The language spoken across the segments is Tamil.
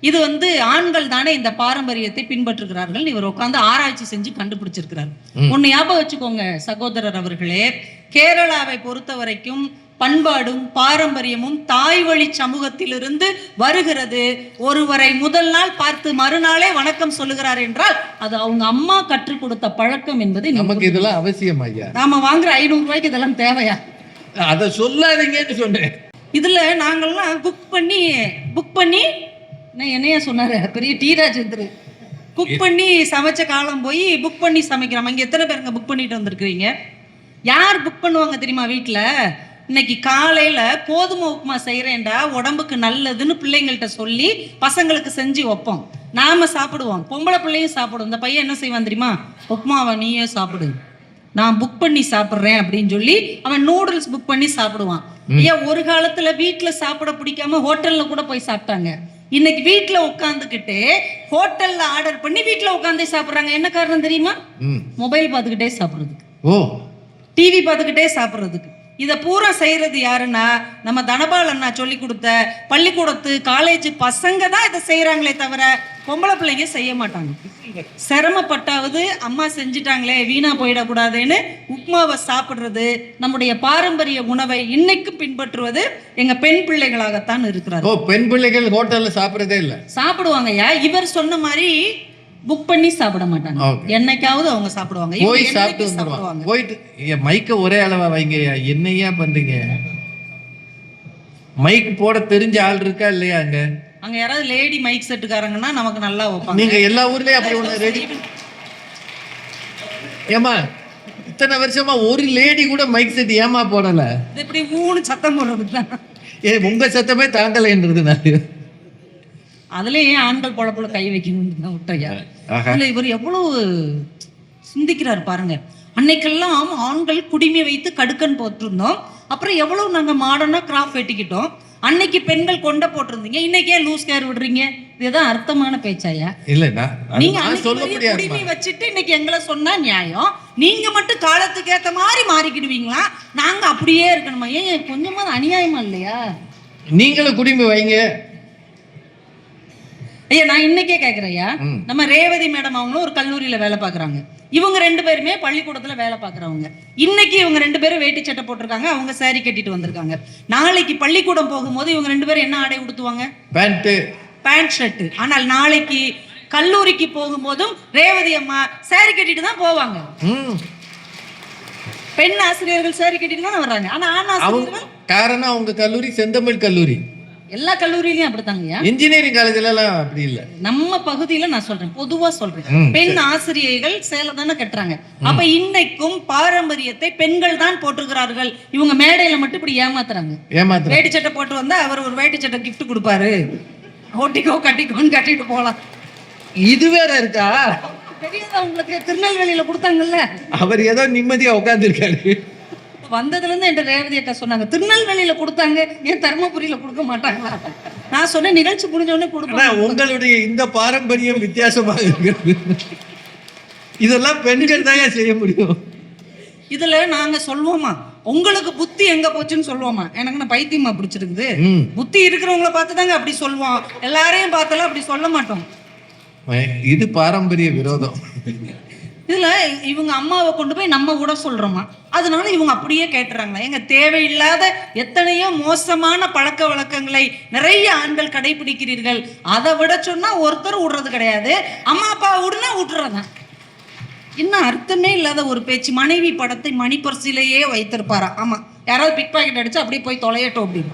இது ஆண்கள் தானே இந்த பாரம்பரியத்தை பின்பற்றுகிறார்கள். இவர் உட்காந்து ஆராய்ச்சி செஞ்சு கண்டுபிடிச்சிருக்கிறார். ஒன்னு ஞாபகம் வச்சுக்கோங்க சகோதரர் அவர்களே, கேரளாவை பொறுத்த வரைக்கும் பண்பாடும் பாரம்பரியமும் தாய் வழி சமூகத்திலிருந்து வருகிறது. ஒருவரை முதல் நாள் பார்த்து மறுநாளே வணக்கம் சொல்லுகிறார் என்றால் அது அவங்க அம்மா கற்றுக் கொடுத்த பழக்கம் என்பதை நமக்கு இதெல்லாம் அவசியம் ஐயா. நாம வாங்குற 500 ரூபாய்க்கு இதெல்லாம் தேவையா? அதை சொல்லாதீங்கன்னு சொன்னேன். இதுல நாங்கள்லாம் புக் பண்ணி என்னையா சொன்னாரு பெரிய டி ராஜேந்திரன், குக் பண்ணி சமைச்ச காலம் போய் புக் பண்ணி சமைக்கிறோம். இங்க எத்தனை பேருங்க புக் பண்ணிட்டு வந்திருக்கிறீங்க? யார் புக் பண்ணுவாங்க தெரியுமா? வீட்டுல இன்னைக்கு காலையில கோதுமை உப்புமா செய்யறேன்டா, உடம்புக்கு நல்லதுன்னு பிள்ளைங்கள்ட்ட சொல்லி பசங்களுக்கு செஞ்சு வைப்போம். நாம சாப்பிடுவோம், பொம்பளை பிள்ளையும் சாப்பிடுவோம். இந்த பையன் என்ன செய்வான் தெரியுமா? உப்புமாவை நீயே சாப்பிடு, நான் புக் பண்ணி சாப்பிட்றேன் அப்படின்னு சொல்லி அவன் நூடுல்ஸ் புக் பண்ணி சாப்பிடுவான். ஏன் ஒரு காலத்துல வீட்டுல சாப்பிட பிடிக்காம ஹோட்டல்ல கூட போய் சாப்பிட்டாங்க. இன்னைக்கு வீட்டுல உட்காந்துக்கிட்டு ஹோட்டல்ல ஆர்டர் பண்ணி வீட்டுல உட்காந்து சாப்பிடுறாங்க. என்ன காரணம் தெரியுமா? மொபைல் பார்த்துக்கிட்டே சாப்பிடுறதுக்கு, டிவி பார்த்துக்கிட்டே சாப்பிடுறதுக்கு. இதை பூரா செய்யறது யாருன்னா நம்ம தனபால் அண்ணா சொல்லி கொடுத்த பள்ளிக்கூடத்து காலேஜ் பசங்க தான் இதை செய்யறாங்களே தவிர பொம்பளை பிள்ளைங்க செய்ய மாட்டாங்க. சிரமப்பட்டாவது அம்மா செஞ்சுட்டாங்களே வீணா போயிடக்கூடாதுன்னு உப்மாவை சாப்பிடுறது, நம்முடைய பாரம்பரிய உணவை இன்னைக்கு பின்பற்றுவது எங்க பெண் பிள்ளைகளாகத்தான் இருக்கிறார். பெண் பிள்ளைகள் ஹோட்டல்ல சாப்பிடுறதே இல்லை. சாப்பிடுவாங்கய்யா. இவர் சொன்ன மாதிரி புக் பண்ணி சாப்பிட மாட்டாங்க. என்னைக்காவது அவங்க சாப்பிடுவாங்க. போய் சாப்பிடுவாங்க. போயிட்டு மைக்க ஒரே அளவா வைங்க. என்னையா பண்றீங்க? மைக் போட தெரிஞ்ச ஆள் இருக்கா இல்லையா? அங்க யாராவது லேடி மைக் செட்டுக்காரங்கன்னா நமக்கு நல்லா வைப்பாங்க. நீங்க எல்லா ஊர்லயும் அப்படி ஒண்ணு ரெடி. ஏமா இத்தனை வருஷமா ஒரு லேடி கூட மைக் செட் ஏமா போடல? இப்படி 3 சத்தம் போடுறதுதான். உங்க சத்தமே தாண்டலைன்றது. அதுலயே ஆண்கள் பொழப்புல கை வைக்கணும் விட்டையா. இவர் எவ்வளவு சிந்திக்கிறார் பாருங்க. அன்னைக்கெல்லாம் ஆண்கள் குடிமை வைத்து கடுக்கன் போட்டிருந்தோம். அப்புறம் எவ்வளவு நாங்க மாடர்னா கிராஃப்ட் வெட்டிக்கிட்டோம். அன்னைக்கு பெண்கள் கொண்ட போட்டிருந்தீங்க, இன்னைக்கு ஏன் லூஸ் கேர் விடுறீங்க? இதுதான் அர்த்தமான பேச்சாயா? இல்ல நீங்க குடிமை வச்சுட்டு இன்னைக்கு எங்களை சொன்னா நியாயம். நீங்க மட்டும் காலத்துக்கு ஏத்த மாதிரி மாறிக்கிடுவீங்களா? நாங்க அப்படியே இருக்கணுமா? ஏன் கொஞ்சமா அநியாயமா இல்லையா? நீங்களும் குடிமை வைங்க. ஐயா நான் இன்னைக்கே கேட்கிறேயா, நம்ம ரேவதி மேடம் அவங்களும் ஒரு கல்லூரியில வேலை பாக்குறாங்க. இவங்க 2 பேருமே பள்ளிக்கூடத்துல வேலை பாக்குறவங்க. இன்னைக்கு இவங்க 2 பேரும் வேட்டி சட்டை போட்டிருக்காங்க, அவங்க சாரி கட்டிட்டு வந்திருக்காங்க. நாளைக்கு பள்ளிக்கூடம் போகும்போது இவங்க 2 பேரும் என்ன ஆடை உடுத்துவாங்க? Pant shirt. ஆனால் நாளைக்கு கல்லூரிக்கு போகும்போதும் ரேவதி அம்மா சாரி கட்டிட்டு தான் போவாங்க. பெண் ஆசிரியர்கள் சாரி கட்டிட்டு தான் வர்றாங்க. ஆனா ஆண் ஆசிரியர்கள் காரணம் அவங்க கல்லூரி செந்தமிழ் கல்லூரி. எல்லா கல்லூரியிலயும் அப்படித்தாங்கய்யா. இன்ஜினியரிங் காலேஜ்ல எல்லாம் அப்படி இல்ல. நம்ம பகுதியில நான் சொல்றேன், பொதுவா சொல்றேன். பெண் ஆசிரியர்கள் சேலை தானே கட்டுறாங்க. அப்ப இன்னைக்கும் பாரம்பரியத்தை பெண்கள் தான் போட்டுக்கிறார்கள். இவங்க மேடையில மட்டும் இப்படி ஏமாத்துறாங்க. வேட்டி சட்டை போட்டு வந்தா அவர் ஒரு வேட்டி சட்டை கிஃப்ட் கொடுப்பாரு, ஓட்டிக்கோ கட்டிக்கோன்னு கட்டிட்டு போலாம். இது வேற இருக்கா? தெரியாதா உங்களுக்கு? திருநெல்வேலியில கொடுத்தாங்கல்ல, அவர் ஏதோ நிம்மதியா உட்கார்ந்து இருக்காரு. வந்ததுல இருந்து என் ரேவதி அக்கா சொன்னாங்க திருநெல்வேலியில கொடுத்தாங்க, ஏன் தர்மபுரியில கொடுக்க மாட்டாங்களா? நான் சொன்னேன் நிகழ்ச்சி முடிஞ்ச உடனே கொடுப்பேன். உங்களுடைய இந்த பாரம்பரியம் வித்தியாசமாக இருக்கிறது. இதெல்லாம் பெண்கள் தான் செய்ய முடியும். இதுல நாங்க சொல்லுவோமா உங்களுக்கு புத்தி எங்க போச்சுன்னு சொல்லுவோமா? எனக்கு நான் பைத்தியமா பிடிச்சிருக்குது. புத்தி இருக்கிறவங்கள பார்த்துதாங்க அப்படி சொல்லுவோம், எல்லாரையும் பார்த்தாலும் அப்படி சொல்ல மாட்டோம். இது பாரம்பரிய விரோதம். இதுல இவங்க அம்மாவை கொண்டு போய் நம்ம விட சொல்றோமா, அதனால இவங்க அப்படியே கேட்டுறாங்களா? எங்க தேவையில்லாத எத்தனையோ மோசமான பழக்க வழக்கங்களை நிறைய ஆண்கள் கடைபிடிக்கிறீர்கள். அதை விட சொன்னா ஒருத்தர் விடுறது கிடையாது, அம்மா அப்பா விடுனா விட்டுறதான். இன்னும் அர்த்தமே இல்லாத ஒரு பேச்சு. மனைவி படத்தை மணிப்பர்சிலேயே வைத்திருப்பாரா? ஆமா, யாராவது பிக் பாக்கெட் அடிச்சு அப்படியே போய் தொலையட்டும் அப்படின்னு.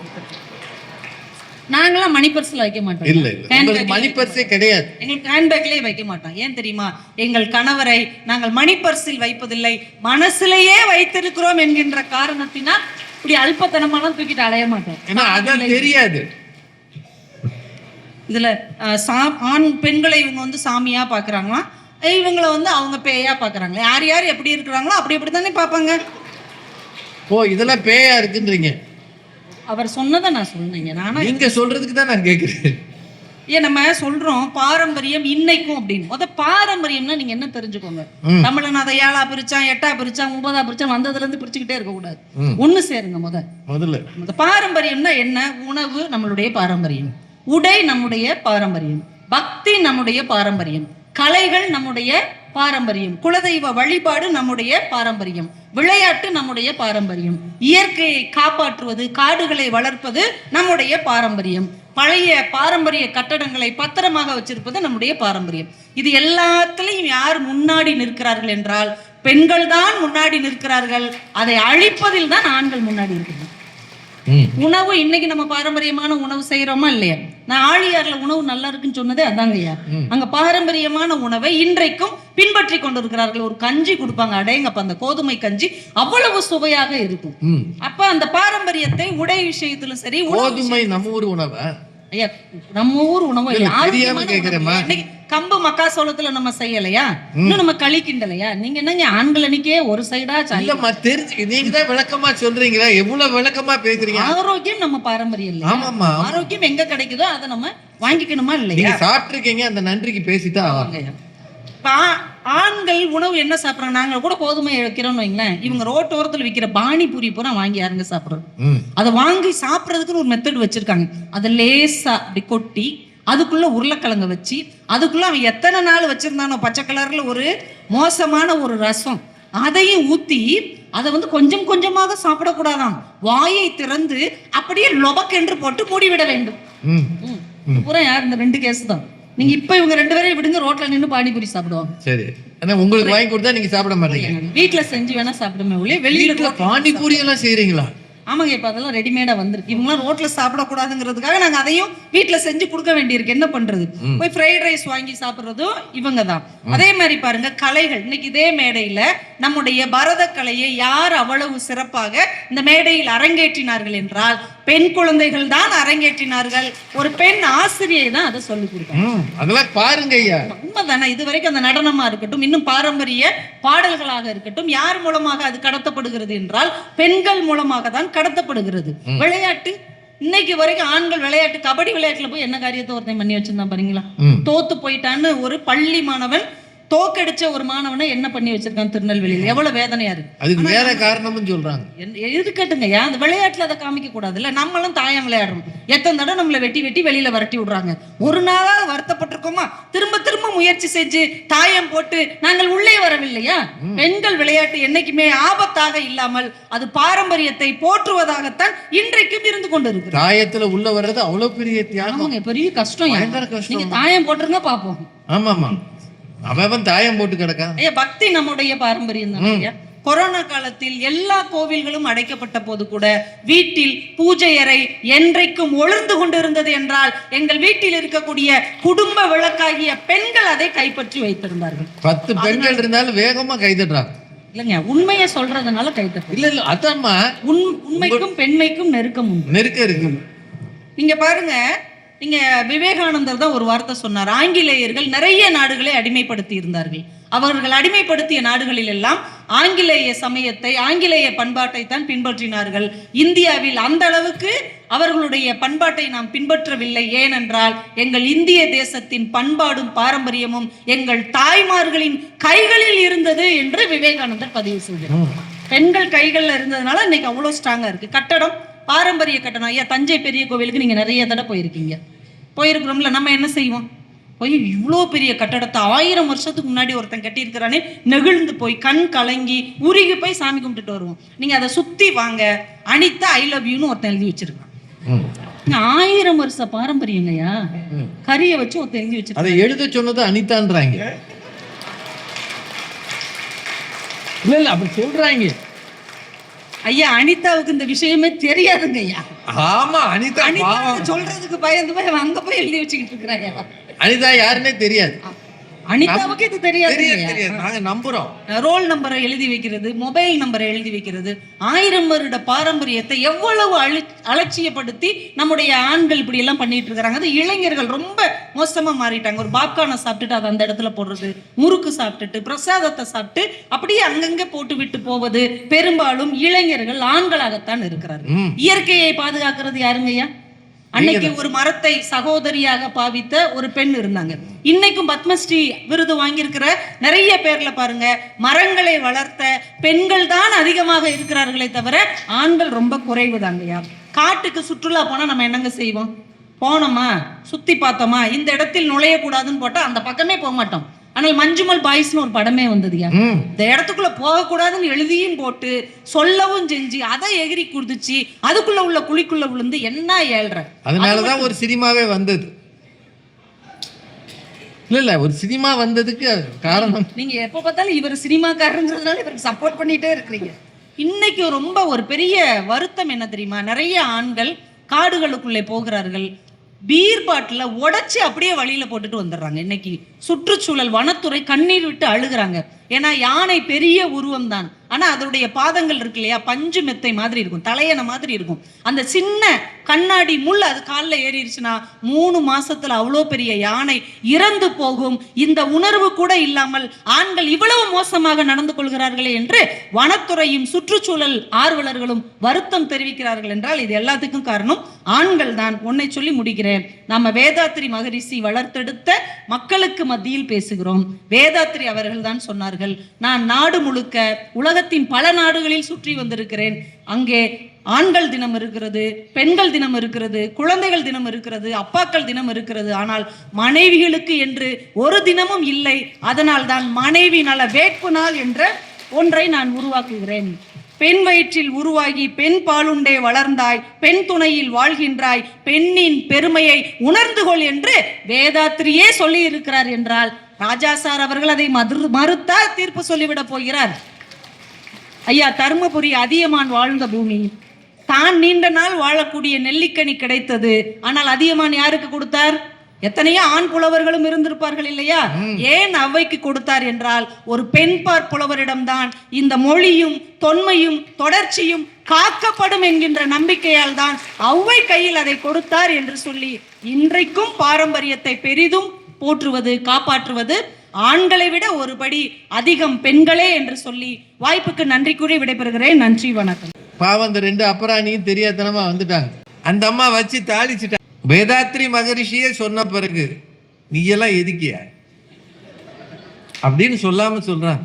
நாங்களாம் மணிப்பர்ஸ்ல வைக்க மாட்டோம். இல்ல மணிப்பர்ஸே கிடையாது. எங்களுக்கு ஹேண்ட்பேக்லயே வைக்க மாட்டோம். ஏன் தெரியுமா? எங்கள் கணவரை நாங்கள் மணிப்பர்ஸில் வைப்பதில்லை, மனசிலேயே வைத்திருக்கிறோம் என்கின்ற காரணத்தினால் இப்படி அல்பத்தனமான தூக்கிட்டு அலைய மாட்டோம். தெரியாது. இதுல ஆண் பெண்களை இவங்க சாமியா பாக்குறாங்களா, இவங்களை அவங்க பேயா பாக்குறாங்களா? யார் யார் எப்படி இருக்கிறாங்களோ அப்படி அப்படித்தானே பாப்பாங்க. இதெல்லாம் பேயா இருக்குன்றீங்க? அவர் சொன்னதை நான் சொன்னீங்க. நீங்க சொல்றதுக்கு தான் நான் கேட்கிறேன். ஏன் நம்ம சொல்றோம் பாரம்பரியம் இன்னைக்கும் அப்படின்னு. பாரம்பரியம்னா நீங்க என்ன தெரிஞ்சுக்கோங்க, தமிழன் அதை 7ஆ பிரிச்சான், 8ஆ பிரிச்சான், 9ஆ பிரிச்சான், வந்ததுல இருந்து பிரிச்சுக்கிட்டே இருக்க கூடாது. ஒண்ணு சேருங்க. முதல்ல பாரம்பரியம்னா என்ன? உணவு நம்மளுடைய பாரம்பரியம், உடை நம்முடைய பாரம்பரியம், பக்தி நம்முடைய பாரம்பரியம், கலைகள் நம்முடைய பாரம்பரியம், குலதெய்வ வழிபாடு நம்முடைய பாரம்பரியம், விளையாட்டு நம்முடைய பாரம்பரியம், இயற்கையை காப்பாற்றுவது, காடுகளை வளர்ப்பது நம்முடைய பாரம்பரியம், பழைய பாரம்பரிய கட்டடங்களை பத்திரமாக வச்சிருப்பது நம்முடைய பாரம்பரியம். இது எல்லாத்திலையும் யார் முன்னாடி நிற்கிறார்கள் என்றால் பெண்கள் தான் முன்னாடி நிற்கிறார்கள். அதை அழிப்பதில் தான் ஆண்கள் முன்னாடி இருக்கிறார்கள். உணவு இன்னைக்கு நம்ம பாரம்பரியமான உணவு செய்யறோமா இல்லையா? நான் ஆழியார்ல உணவு நல்லா இருக்குன்னு சொன்னதே அதாங்க ஐயா. அங்க பாரம்பரியமான உணவை இன்றைக்கும் பின்பற்றி கொண்டிருக்கிறார்கள். ஒரு கஞ்சி கொடுப்பாங்க, அடேங்கப்ப அந்த கோதுமை கஞ்சி அவ்வளவு சுவையாக இருக்கும். அப்ப அந்த பாரம்பரியத்தை உடை விஷயத்திலும் சரி, கோதுமை நம்ம ஊர் உணவு ஐயா, நம்ம ஊர் உணவு இன்னைக்கு கம்பு மக்காசோளத்துல நம்ம செய்யலையா, இன்னும் நம்ம களி கிண்டலையா? நீங்க என்னங்க ஆண்கள் அன்னைக்கே ஒரு சைடா தெரிஞ்சு நீங்க தான் விளக்கமா சொல்றீங்களா? எவ்வளவு விளக்கமா பேசுறீங்க. ஆரோக்கியம் நம்ம பாரம்பரியம் இல்ல. ஆமாமா, ஆரோக்கியம் எங்க கிடைக்குதோ அதை நம்ம வாங்கிக்கணுமா இல்லையா? சாப்பிட்டுருக்கீங்க, அந்த நன்றிக்கு பேசிட்டா ஆவாங்க. ஆண்கள் உணவு என்ன சாப்பிடுறாங்க? நாங்க கூட கோதுமை வைக்கிறோம்னு வைங்களேன், இவங்க ரோட்டோரத்துல விற்கிற பானிபூரி பூரா வாங்கி யாருங்க சாப்பிடுறது? அதை வாங்கி சாப்பிடுறதுக்குன்னு ஒரு மெத்தட் வச்சிருக்காங்க. அதை லேசா அப்படி கொட்டி அதுக்குள்ள உருளைக்கிழங்க வச்சு அதுக்குள்ள அவன் எத்தனை நாள் வச்சிருந்தானோ பச்சை கலர்ல ஒரு மோசமான ஒரு ரசம், அதையும் ஊத்தி அதை கொஞ்சம் கொஞ்சமாக சாப்பிடக்கூடாதாம். வாயை திறந்து அப்படியே லொபக்கென்று போட்டு மூடிவிட வேண்டும். பூரா யார்? இந்த 2 கேஸ் தான். நீங்க இப்ப இவங்க 2 பேரையும் விடுங்க, ரோட்ல நின்று பானிபூரி சாப்பிடுவாங்க. சரி, உங்களுக்கு வாங்கி கொடுத்தா நீங்க சாப்பிட மாட்டீங்க. வீட்டுல செஞ்சு வேணா சாப்பிடுமே ஒழிய வெளியில பானிபூரி எல்லாம் செய்யறீங்களா? ஆமாங்க, இப்ப அதெல்லாம் ரெடிமேடா வந்திருக்கு. இவங்களாம் ரோட்ல சாப்பிடக்கூடாதுங்கிறதுக்காக நாங்க அதையும் வீட்டுல செஞ்சு கொடுக்க வேண்டியிருக்கு. என்ன பண்றது? போய் ஃப்ரைட் ரைஸ் வாங்கி சாப்பிடுறதும் இவங்க தான். அதே மாதிரி பாருங்க, கலைகள் இன்னைக்கு இதே மேடையில நம்முடைய பரத கலையை யார் அவ்வளவு சிறப்பாக இந்த மேடையில் அரங்கேற்றினார்கள் என்றால் பெண் குழந்தைகள் தான் அரங்கேற்றினார்கள். ஒரு பெண் ஆசிரியை தான் அதை சொல்லிக் கொடுத்தாங்க. அதெல்லாம் பாருங்க ஐயா, உண்மைதானே? இது வரைக்கும் அந்த நடனமா இருக்கட்டும், இன்னும் பாரம்பரிய பாடல்களாக இருக்கட்டும், யார் மூலமாக அது கடத்தப்படுகிறது என்றால் பெண்கள் மூலமாக தான் கடத்தப்படுகிறது. விளையாட்டு இன்னைக்கு வரைக்கும் ஆண்கள் விளையாட்டு, கபடி விளையாட்டுல போய் என்ன காரியத்தை ஒருத்தன் பண்ணி வச்சிருந்தான் பாருங்களா? தோத்து போயிட்டான்னு ஒரு பள்ளி மாணவன் தோக்கடிச்ச ஒரு மாணவனை என்ன பண்ணி வச்சிருக்கான் திருநெல்வேலியில். எவ்வளவு வேதனையா இருக்கு. அதுக்கு வேற காரணம்னு சொல்றாங்க. இருக்கட்டுங்க, அந்த விளையாட்டுல அதை காமிக்க கூடாது இல்ல? நம்மளும் தாயம் விளையாடுறோம், எத்தனை தடவை நம்மளை வெட்டி வெட்டி வெளியில விரட்டி விடுறாங்க. ஒரு நாளாவது வருத்தப்பட்டிருக்கோமா? திரும்ப திரும்ப முயற்சி செஞ்சு தாயம் போட்டு நாங்கள் உள்ளே வரவில்லையா? பெண்கள் விளையாட்டு என்னைக்குமே ஆபத்தாக இல்லாமல் அது பாரம்பரியத்தை போற்றுவதாகத்தான் இன்றைக்கும் இருந்து கொண்டு இருக்கு. தாயத்துல உள்ள வர்றது அவ்வளவு பெரிய தியாகம், பெரிய கஷ்டம். நீங்க தாயம் போட்டுருங்க பாப்போம். ஆமாமா, அவன் தாயம் போட்டு கிடக்கா. பக்தி நம்முடைய பாரம்பரியம் தான். கொரோனா காலத்தில் எல்லா கோவில்களும் அடைக்கப்பட்ட போது கூட வீட்டில் பூஜை அறை என்றைக்கும் ஒளிர்ந்து கொண்டிருந்தது என்றால் எங்கள் வீட்டில் இருக்கக்கூடிய குடும்ப விளக்காகிய பெண்கள் அதை கைப்பற்றி வைத்திருந்தார்கள். 10 பெண்கள் இருந்தாலும் வேகமா கைதட்டுறாங்க. இல்லைங்க, உண்மையை சொல்றதுனால கைதட்டு இல்ல அதாம்மா, உண்மைக்கும் பெண்மைக்கும் நெருக்கம் இருக்கு. நீங்க பாருங்க, நீங்க விவேகானந்தர் தான் ஒரு வார்த்தை சொன்னார். ஆங்கிலேயர்கள் நிறைய நாடுகளை அடிமைப்படுத்தி இருந்தார்கள். அவர்கள் அடிமைப்படுத்திய நாடுகளில் எல்லாம் ஆங்கிலேய சமயத்தை, ஆங்கிலேய பண்பாட்டை தான் பின்பற்றினார்கள். இந்தியாவில் அந்த அளவுக்கு அவர்களுடைய பண்பாட்டை நாம் பின்பற்றவில்லை. ஏனென்றால் எங்கள் இந்திய தேசத்தின் பண்பாடும் பாரம்பரியமும் எங்கள் தாய்மார்களின் கைகளில் இருந்தது என்று விவேகானந்தர் பதிவு செய்தார். பெண்கள் கைகள்ல இருந்ததுனால இன்னைக்கு அவ்வளவு ஸ்ட்ராங்கா இருக்கு. கட்டடம், பாரம்பரிய கட்டணம். ஐயா, தஞ்சை பெரிய கோவிலுக்கு நீங்க நிறைய தடவை போயிருக்கீங்க. போயிருக்கிறோம்ல, நம்ம என்ன செய்வோம்? போய் இவ்வளோ பெரிய கட்டடத்தை 1000 வருஷத்துக்கு முன்னாடி ஒருத்தன் கட்டியிருக்கிறானே, நெகிழ்ந்து போய் கண் கலங்கி உருகி போய் சாமி கும்பிட்டுட்டு வருவோம். நீங்க அதை சுத்தி வாங்க, அனிதா ஐ லவ் யூன்னு ஒருத்தன் எழுதி வச்சிருக்கான். 1000 வருஷ பாரம்பரியங்கய்யா. கரிய வச்சு ஒருத்தன் எழுதி வச்சிருக்கான். அதை எழுத சொன்னது அனிதான்றாங்க. இல்ல அப்படி சொல்றாங்க. ஐயா, அனிதாவுக்கு இந்த விஷயமே தெரியாதுங்க ஐயா. ஆமா, அனிதா சொல்றதுக்கு பயந்து போய் அங்க போய் எழுதி வச்சுக்கிட்டு இருக்கிறாங்க. அனிதா யாருன்னே தெரியாது. அனிதாவுக்கு இது தெரியாது. நாங்க நம்புறோம். ரோல் நம்பரை எழுதி வைக்கிறது, மொபைல் நம்பரை எழுதி வைக்கிறது, 1000 வருட பாரம்பரியத்தை எவ்வளவு அலட்சியப்படுத்தி நம்முடைய ஆண்கள் இப்படி எல்லாம் பண்ணிட்டு இருக்கிறாங்க. அது இளைஞர்கள் ரொம்ப மோசமா மாறிட்டாங்க. ஒரு பாப்கார்னை சாப்பிட்டுட்டு அதை அந்த இடத்துல போடுறது, முறுக்கு சாப்பிட்டுட்டு பிரசாதத்தை சாப்பிட்டு அப்படியே அங்கங்க போட்டு விட்டு போவது பெரும்பாலும் இளைஞர்கள் ஆண்களாகத்தான் இருக்கிறார்கள். இயற்கையை பாதுகாக்கிறது யாருங்கய்யா? அன்னைக்கு ஒரு மரத்தை சகோதரியாக பாவித்த ஒரு பெண் இருந்தாங்க. இன்னைக்கும் பத்மஸ்ரீ விருது வாங்கியிருக்கிற நிறைய பேர்ல பாருங்க, மரங்களை வளர்த்த பெண்கள் தான் அதிகமாக இருக்கிறார்களே தவிர ஆண்கள் ரொம்ப குறைவுதாங்கய்யா. காட்டுக்கு சுற்றுலா போனா நம்ம என்னங்க செய்வோம்? போனோமா சுத்தி பார்த்தோமா, இந்த இடத்தில் நுழையக்கூடாதுன்னு போட்டா அந்த பக்கமே போக மாட்டோம். ஆனால் மஞ்சுமல் பாய்ஸ்னு ஒரு படமே வந்ததுயா, இந்த இடத்துக்குள்ள போகக்கூடாதுன்னு எழுதியும் போட்டு சொல்லவும் செஞ்சு அதை எகிரி குதிச்சு அதுக்குள்ள உள்ள குழிக்குள்ள விழுந்து என்ன ஏழ்ற. அதனாலதான் ஒரு சினிமாவே வந்தது. இல்ல ஒரு சினிமா வந்ததுக்கு காரணம் நீங்க எப்ப பார்த்தாலும் இவர் சினிமாக்காரங்கிறதுனால இவருக்கு சப்போர்ட் பண்ணிட்டே இருக்கிறீங்க. இன்னைக்கு ரொம்ப ஒரு பெரிய வருத்தம் என்ன தெரியுமா, நிறைய ஆண்கள் காடுகளுக்குள்ளே போகிறார்கள், பீர் பாட்டில உடைச்சு அப்படியே வழியில போட்டுட்டு வந்துடுறாங்க. இன்னைக்கு சுற்றுச்சூழல் வனத்துறை கண்ணீர் விட்டு அழுகுறாங்க. ஏன்னா யானை பெரிய உருவம் தான், ஆனா அதனுடைய பாதங்கள் இருக்கு இல்லையா, பஞ்சு மெத்தை மாதிரி இருக்கும், தலையணை மாதிரி இருக்கும். அந்த சின்ன கண்ணாடி முள் அது காலில் ஏறிடுச்சுன்னா 3 மாசத்துல அவ்வளோ பெரிய யானை இறந்து போகும். இந்த உணர்வு கூட இல்லாமல் ஆண்கள் இவ்வளவு மோசமாக நடந்து கொள்கிறார்களே என்று வனத்துறையும் சுற்றுச்சூழல் ஆர்வலர்களும் வருத்தம் தெரிவிக்கிறார்கள் என்றால் இது எல்லாத்துக்கும் காரணம் ஆண்கள் தான். ஒன்னை சொல்லி முடிக்கிறேன். நம்ம வேதாத்ரி மகரிஷி வளர்த்தெடுத்த மக்களுக்கு மத்தியில் பேசுகிறோம். வேதாத்ரி அவர்கள் தான் சொன்னார்கள், நான் நாடு முழுக்க உலகத்தின் பல நாடுகளில் சுற்றி வந்திருக்கிறேன். அங்கே ஆண்கள் தினம் இருக்கிறது, பெண்கள் தினம் இருக்கிறது, குழந்தைகள் தினம் இருக்கிறது, அப்பாக்கள் தினம் இருக்கிறது. ஆனால் மனைவிகளுக்கு என்று ஒரு தினமும் இல்லை. அதனால் தான் மனைவி நல வேட்பு நாள் என்ற ஒன்றை நான் உருவாக்குகிறேன். பெண் வயிற்றில் உருவாகி பெண் பாலுண்டே வளர்ந்தாய், பெண் துணையில் வாழ்கின்றாய், பெண்ணின் பெருமையை உணர்ந்து கொள் என்று வேதாத்ரியே சொல்லி இருக்கிறார் என்றால் ராஜா சார் அவர்கள் அதை மறுத்தால் தீர்ப்பு சொல்லிவிட போகிறார். ஐயா, தர்மபுரி அதியமான் வாழ்ந்த பூமி, தான் நீண்ட நாள் வாழக்கூடிய நெல்லிக்கனி கிடைத்தது. ஆனால் அதியமான் யாருக்கு கொடுத்தார்? எத்தனையோ ஆண் புலவர்களும் இருந்திருப்பார்கள் இல்லையா? ஏன் அவ்வைக்கு கொடுத்தார் என்றால் ஒரு பெண்பார் புலவரிடம்தான் இந்த மொழியும் தொன்மையும் தொடர்ச்சியும் காக்கப்படும் என்கின்ற நம்பிக்கையால் தான் அவ்வை கையில் அதை கொடுத்தார் என்று சொல்லி இன்றைக்கும் பாரம்பரியத்தை பெரிதும் போற்றுவது காப்பாற்றுவது ஆண்களை விட ஒருபடி அதிகம் பெண்களே என்று சொல்லி வாய்ப்புக்கு நன்றி கூறி விடைபெறுகிறேன். நன்றி, வணக்கம். பாவம் அந்த 2 அப்புறாணியும் தெரியாதனமா வந்துட்டாங்க. அந்த அம்மா வச்சு தாளிச்சுட்டாங்க. வேதாத்ரி மகரிஷியே சொன்ன பிறகு நீ எல்லாம் எதுக்கிய அப்படின்னு சொல்லாம சொல்றான்.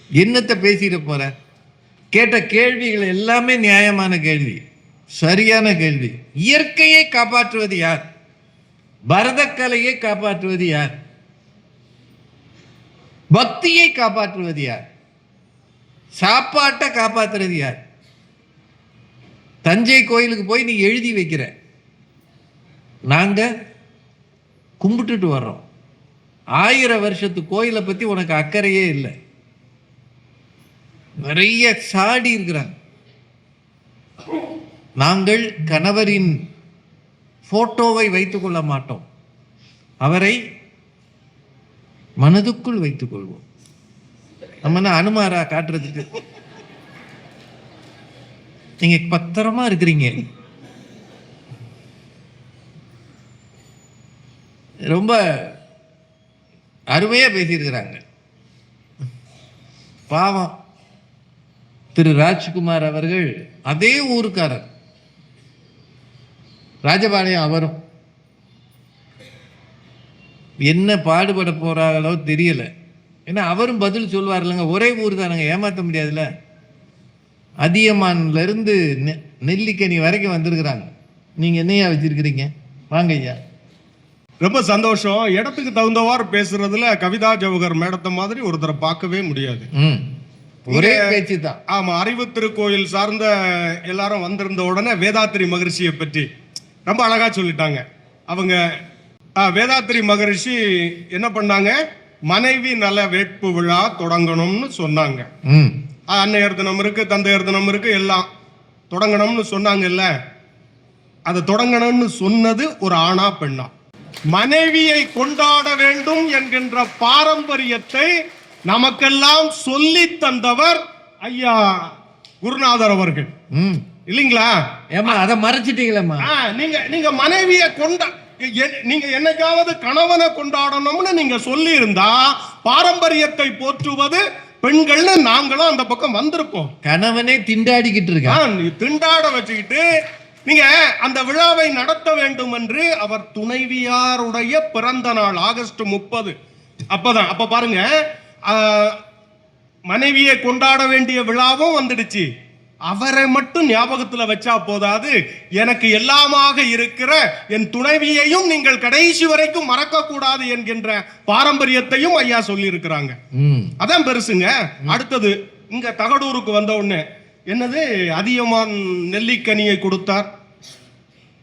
என்னத்தை பேசிட்டு போற? கேட்ட கேள்விகள் எல்லாமே நியாயமான கேள்வி, சரியான கேள்வி. இயற்கையை காப்பாற்றுவது யார்? பரதக்கலையை காப்பாற்றுவது யார்? பக்தியை காப்பாற்றுவது யார்? சாப்பாட்டை காப்பாற்றுறது யார்? தஞ்சை கோயிலுக்கு போய் நீ எழுதி வைக்கிற, நாங்க கும்பிட்டுட்டு வர்றோம். 1000 வருஷத்து கோயிலை பத்தி உனக்கு அக்கறையே இல்லை. நிறைய சாடி இருக்கிறாங்க. நாங்கள் கணவரின் போட்டோவை வைத்துக் கொள்ள மாட்டோம், அவரை மனதுக்குள் வைத்துக் கொள்வோம். நம்ம அனுமாரா காட்டுறதுக்கு? நீங்க பத்திரமா இருக்கிறீங்க. ரொம்ப அருமையா பேசியிருக்கிறாங்க. பாவம் திரு ராஜ்குமார் அவர்கள் அதே ஊருக்காரர், ராஜபாளையம். அவரும் என்ன பாடுபட போறாங்களோ தெரியல. ஏன்னா அவரும் பதில் சொல்வார் இல்லைங்க, ஒரே ஊர் தானங்க, ஏமாற்ற முடியாதுல்ல. அதியமான்ல இருந்து நெல்லிக்கனி வரைக்கும் வந்திருக்கிறாங்க. நீங்க என்னையா வச்சிருக்கிறீங்க? வாங்க ஐயா. ரொம்ப சந்தோஷம். இடத்துக்கு தகுந்தவாறு பேசுறதுல கவிதா ஜவஹர் மேடத்தை மாதிரி ஒருத்தரை பார்க்கவே முடியாது. ஒரே பேச்சு தான். ஆமா, அறிவு திருக்கோயில் சார்ந்த எல்லாரும் வந்திருந்த உடனே வேதாத்ரி மகரிஷியை பற்றி ரொம்ப அழகா சொல்லிட்டாங்க. அவங்க வேதாத்ரி மகரிஷி என்ன பண்ணாங்க, மனைவி நல வேட்பு விழா தொடங்கணும்னு சொன்னாங்க. அன்னையர் தினம் இருக்கு, தந்தையர் தினம் இருக்கு, எல்லாம் தொடங்கணும்னு சொன்னாங்கல்ல. அதை தொடங்கணும்னு சொன்னது ஒரு ஆணா பெண்ணா? மனைவியை கொண்டாட வேண்டும் என்கின்ற பாரம்பரியத்தை நமக்கெல்லாம் சொல்லி தந்தவர் ஐயா குருநாதர் அவர்கள் இல்லைங்களா? ஏமா அதை மறைச்சிட்டீங்களா? நீங்க மனைவியை நீங்க என்னைக்காவது கணவனை கொண்டாடணும்னு நீங்க சொல்லி இருந்தா பாரம்பரியத்தை போற்றுவது பெண்கள்னு நாங்களும் அந்த பக்கம் வந்திருப்போம். கணவனே திண்டாடிக்கிட்டு இருக்கான், திண்டாட வச்சுக்கிட்டு நீங்க அந்த விழாவை நடத்த வேண்டும் என்று அவர் துணைவியாருடைய பிறந்த நாள் ஆகஸ்ட் 30 அப்பதான். அப்ப பாருங்க, மனைவியை கொண்டாட வேண்டிய விழாவும் வந்துடுச்சு, அவரை மட்டும் ஞாபகத்துல வச்சா போதாது, எனக்கு எல்லாமாக இருக்கிற என் துணைவியையும் நீங்கள் கடைசி வரைக்கும் மறக்க கூடாது என்கின்ற பாரம்பரியத்தையும் ஐயா சொல்லி இருக்கிறாங்க. அதான் பெருசுங்க. அடுத்தது இங்க தகடூருக்கு வந்த உடனே என்னது, அதியமான் நெல்லிக்கனியை கொடுத்தார்.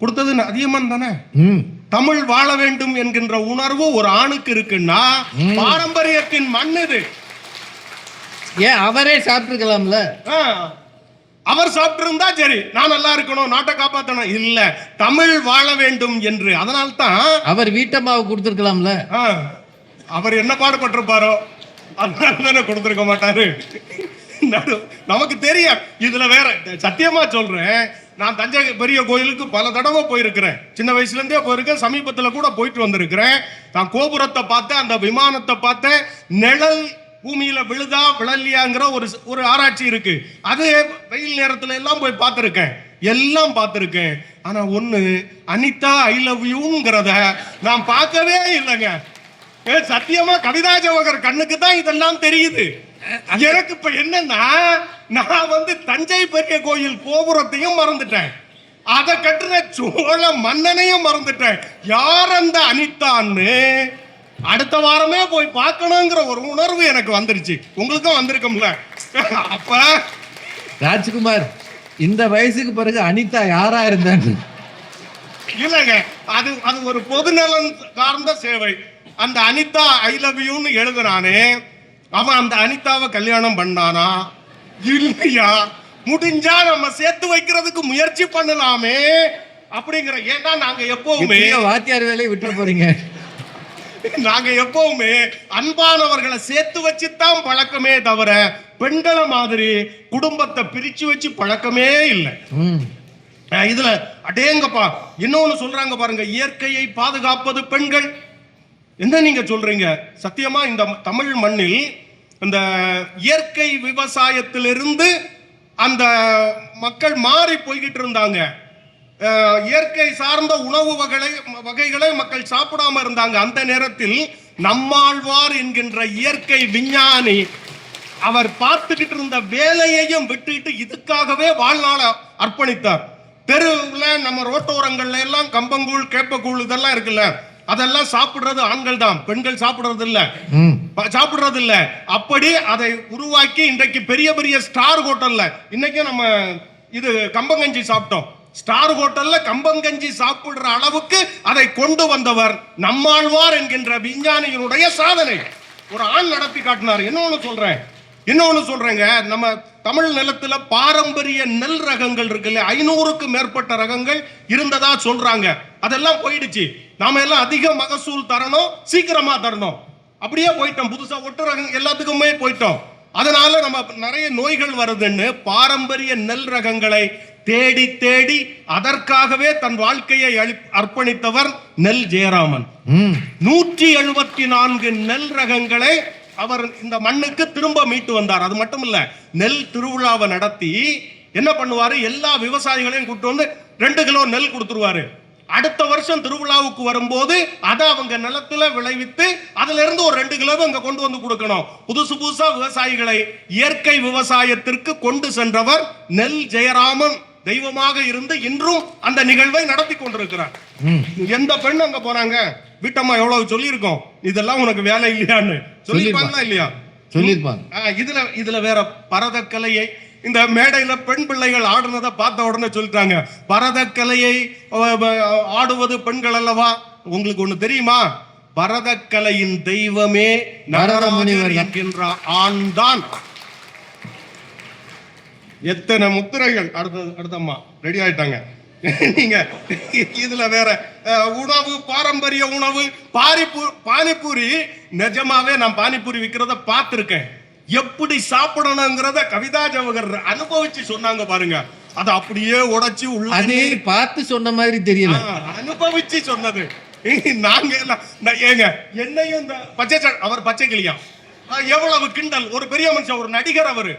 கொடுத்தது அதியமான் தானே. தமிழ் வாழ வேண்டும் என்கின்ற உணர்வு ஒரு ஆணுக்கு இருக்குன்னா பாரம்பரியத்தின் மண் இது. ஏன் அவரே சாப்பிட்டுருக்கலாம்ல? அவர் சாப்பிட்டு இருந்தா சரி, நான் நல்லா இருக்கணும், நாட்டை காப்பாற்றணும். இல்ல, தமிழ் வாழ வேண்டும் என்று. அதனால்தான் அவர் வீட்டம்மாவை கொடுத்துருக்கலாம்ல. அவர் என்ன பாடுபட்டிருப்பாரோ அதனால தானே கொடுத்துருக்க மாட்டாரு. நமக்கு தெரியும். இதுல வேற சத்தியமா சொல்றேன், நான் தஞ்சை பெரிய கோயிலுக்கு பல தடவை போயிருக்கிறேன். சின்ன வயசுல இருந்தே போயிருக்கேன். சமீபத்துல கூட போயிட்டு வந்திருக்கிறேன். நான் கோபுரத்தை பார்த்தேன், அந்த விமானத்தை பார்த்தேன். நிழல் பூமியில விழுதா விழலையாங்கிற ஒரு ஆராய்ச்சி இருக்கு. அது வெயில் நேரத்துல எல்லாம் போய் பார்த்திருக்கேன், எல்லாம் பார்த்திருக்கேன். ஆனா ஒண்ணு, அனிதா ஐ லவ் யூங்கிறத நான் பார்க்கவே இல்லைங்க. சத்தியமா கவிதா ஜவஹர் கண்ணுக்கு தான் இதெல்லாம் தெரியுது. எனக்கு இப்ப என்னன்னா, நான் தஞ்சை பெரிய கோயில் கோபுரத்தையும் மறந்துட்டேன், அதை கட்டுன சோழ மன்னனையும் மறந்துட்டேன். யார் அந்த அனிதான்னு அடுத்த வாரமே போய் பார்க்கணுங்கிற ஒரு உணர்வு எனக்கு வந்துருச்சு. உங்களுக்கும் வந்திருக்கும்ல? அப்ப ராஜ்குமார், இந்த வயசுக்கு பிறகு அனிதா யாரா இருந்தாங்க? இல்லைங்க, அது ஒரு பொதுநலன் சார்ந்த சேவை. அந்த அனிதா ஐ லவ் யூன்னு எழுதுனானே, அவன் அந்த அனிதாவை கல்யாணம் பண்ணானா இல்லையா? முடிஞ்சா நம்ம சேர்த்து வைக்கிறதுக்கு முயற்சி பண்ணலாமே அப்படிங்கிற. ஏன்னா நாங்க எப்பவுமே வாத்தியார் வேலையை விட்டு போறீங்க. நாங்க எப்பவுமே அன்பானவர்களை சேர்த்து வச்சுதான் பழக்கமே தவிர பெண்களை மாதிரி குடும்பத்தை பிரிச்சு வச்சு பழக்கமே இல்லை. இதுல அடேங்கப்பா இன்னொன்னு சொல்றாங்க பாருங்க, இயற்கையை பாதுகாப்பது பெண்கள். என்ன நீங்க சொல்றீங்க? சத்தியமா இந்த தமிழ் மண்ணில் இந்த இயற்கை விவசாயத்திலிருந்து அந்த மக்கள் மாறி போய்கிட்டு இருந்தாங்க. இயற்கை சார்ந்த உணவு வகைகளை மக்கள் சாப்பிடாம இருந்தாங்க. அந்த நேரத்தில் நம்மாழ்வார் என்கின்ற இயற்கை விஞ்ஞானி அவர் பார்த்துக்கிட்டு இருந்த வேலையையும் விட்டுட்டு இதுக்காகவே வாழ்நாளை அர்ப்பணித்தார். தெருவில் நம்ம ரோட்டோரங்கள்ல எல்லாம் கம்பங்கூழ் கேப்பக்கூழ் இதெல்லாம் இருக்குல்ல, அதெல்லாம் சாப்பிடுறது ஆண்கள் தான், பெண்கள் சாப்பிடுறது இல்ல. அப்படி அதை உருவாக்கி இன்றைக்கு பெரிய பெரிய ஸ்டார் ஹோட்டல்ல இன்னைக்கு நம்ம இது கம்பங்கஞ்சி சாப்பிட்டோம். ஸ்டார் ஹோட்டல்ல கம்பங்கஞ்சி சாப்பிடுற அளவுக்கு அதை கொண்டு வந்தவர் நம்மாழ்வார் என்கின்ற விஞ்ஞானியினுடைய சாதனை ஒரு ஆண் நடத்தி காட்டினார். இன்னொன்னு சொல்றேங்க, நம்ம தமிழ் நிலத்துல பாரம்பரிய நெல் ரகங்கள் இருக்குல்ல, 500க்கு மேற்பட்ட ரகங்கள் இருந்ததா சொல்றாங்க. அதெல்லாம் போயிடுச்சு. நாம எல்லாம் அதிக மகசூல் தரணும், சீக்கிரமா தரணும், அப்படியே போயிட்டோம். புதுசா ஒட்டு ரகம் எல்லாத்துக்குமே போயிட்டோம். அதனால நம்ம நிறைய நோய்கள் வருதுன்னு பாரம்பரிய நெல் ரகங்களை தேடி தேடி அதற்காகவே தன் வாழ்க்கையை அர்ப்பணித்தவர் நெல் ஜெயராமன். 174 நெல் ரகங்களை அவர் இந்த மண்ணுக்கு திரும்ப மீட்டு வந்தார். அது மட்டும் இல்ல, நெல் திருவிழாவை நடத்தி என்ன பண்ணுவாரு, எல்லா விவசாயிகளையும் கூட்டு வந்து 2 கிலோ நெல் கொடுத்துருவாரு. அடுத்த வருஷம் திருவிழாவுக்கு வரும்போது அதை அவங்க நிலத்துல விளைவித்து அதுல இருந்து ஒரு 2 கிலோ அங்க கொண்டு வந்து கொடுக்கணும். புதுசா விவசாயிகளை இயற்கை விவசாயத்திற்கு கொண்டு சென்றவர் நெல் ஜெயராமன் தெய்வமாக இருந்து இன்றும் அந்த நிகழ்வை நடத்தி கொண்டிருக்கிறார். எந்த பெண் அங்க போறாங்க, வீட்டம்மா எவ்வளவு சொல்லியிருக்கோம், இதெல்லாம் உனக்கு வேலை இல்லையான்னு சொல்லிருப்பாங்களா இல்லையா? சொல்லிருப்பாங்க. இதுல வேற பரதக்கலையை இந்த மேடையில பெண் பிள்ளைகள் ஆடுனதை பார்த்த உடனே சொல்லிட்டாங்க, பரதக்கலையை ஆடுவது பெண்கள் அல்லவா? உங்களுக்கு ஒண்ணு தெரியுமா? பரதக்கலையின் தெய்வமே நடராஜர் என்கின்ற ஆண் தான். எத்தனை முத்திரைகள். அடுத்தம்மா ரெடி ஆயிட்டாங்க. நீங்க இதுல வேற உணவு, பாரம்பரிய உணவு, பானிபூரி. நிஜமாவே நான் பானிபூரி விற்கிறத பார்த்திருக்கேன். எப்படி சாப்பிடணுங்கிறத கவிதா ஜவஹர் அனுபவிச்சு சொன்னாங்க பாருங்க. அதை அப்படியே உடைச்சு உள்ள பார்த்து சொன்ன மாதிரி தெரியல, அனுபவிச்சு சொன்னது. நாங்க ஏங்க என்னையும் இந்த அவர் பச்சை கிளியா எவ்வளவு கிண்டல். ஒரு பெரிய மனுஷன், ஒரு நடிகர், அவரு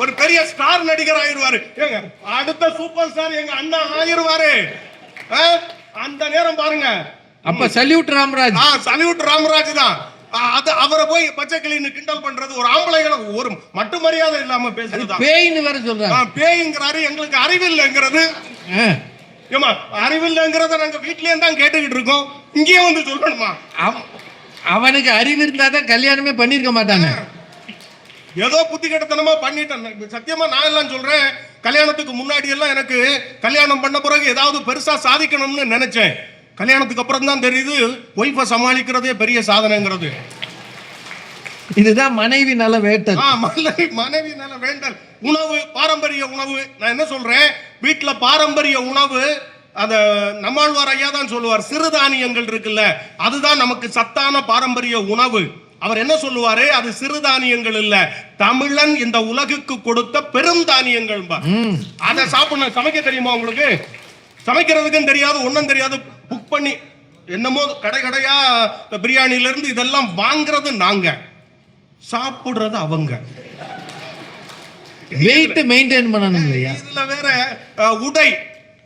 ஒரு பெரிய ஸ்டார் நடிகர் ஆயிருவாரு. அடுத்த சூப்பர் ஸ்டார் எங்க அண்ணா ஆயிருவாரு. அந்த நேரம் பாருங்க, அப்ப சல்யூட் ராமராஜ். சல்யூட் ராமராஜ் தான். அது அவரை போய் பச்சை கிளின்னு கிண்டல் பண்றது, ஒரு ஆம்பளைகளை ஒரு மட்டு மரியாதை இல்லாம பேசுறது, பேயின்னு வேற சொல்றாங்க. பேய்ங்கிறாரு, எங்களுக்கு அறிவில்லைங்கிறது. ஏமா அறிவில்லைங்கிறத நாங்க வீட்லயே தான் கேட்டுக்கிட்டு இருக்கோம், இங்கேயே வந்து சொல்லணுமா? அவனுக்கு அறிவு இருந்தாதான் கல்யாணமே பண்ணிருக்க மாட்டாங்க. ஏதோ புத்தி கட்டத்தனமா பண்ணிட்டேன். சத்தியமா நான் எல்லாம் சொல்றேன், கல்யாணத்துக்கு முன்னாடி எல்லாம் எனக்கு கல்யாணம் பண்ண பிறகு ஏதாவது பெருசா சாதிக்கணும்னு நினைச்சேன். கல்யாணத்துக்கு அப்புறம் தான் தெரியுது ஒய்ஃபை சமாளிக்கிறதே பெரிய சாதனைங்கிறது. இதுதான் மனைவி நல வேண்டல். மனைவி நல வேண்டல். உணவு, பாரம்பரிய உணவு. நான் என்ன சொல்றேன், வீட்டுல பாரம்பரிய உணவு, அத நம்மாழ்வார் ஐயா தான் சொல்லுவார், சிறுதானியங்கள் இருக்குல்ல, அதுதான் நமக்கு சத்தான பாரம்பரிய உணவு. அவர் என்ன சொல்லுவாரு, அது சிறுதானியங்கள் இல்ல, தமிழன் இந்த உலகுக்கு கொடுத்த பெருந்தானியங்கள். அதை சாப்பிடணும். சமைக்க தெரியுமா உங்களுக்கு? சமைக்கிறதுக்கும் தெரியாது, ஒன்னும் தெரியாது. புக் பண்ணி என்னமோ கடையா பிரியாணில இருந்து இதெல்லாம் வாங்குறது நாங்க, சாப்பிடுறது அவங்க. வெயிட் மெயின்டைன் பண்ணணும் இல்லையா? இதுல வேற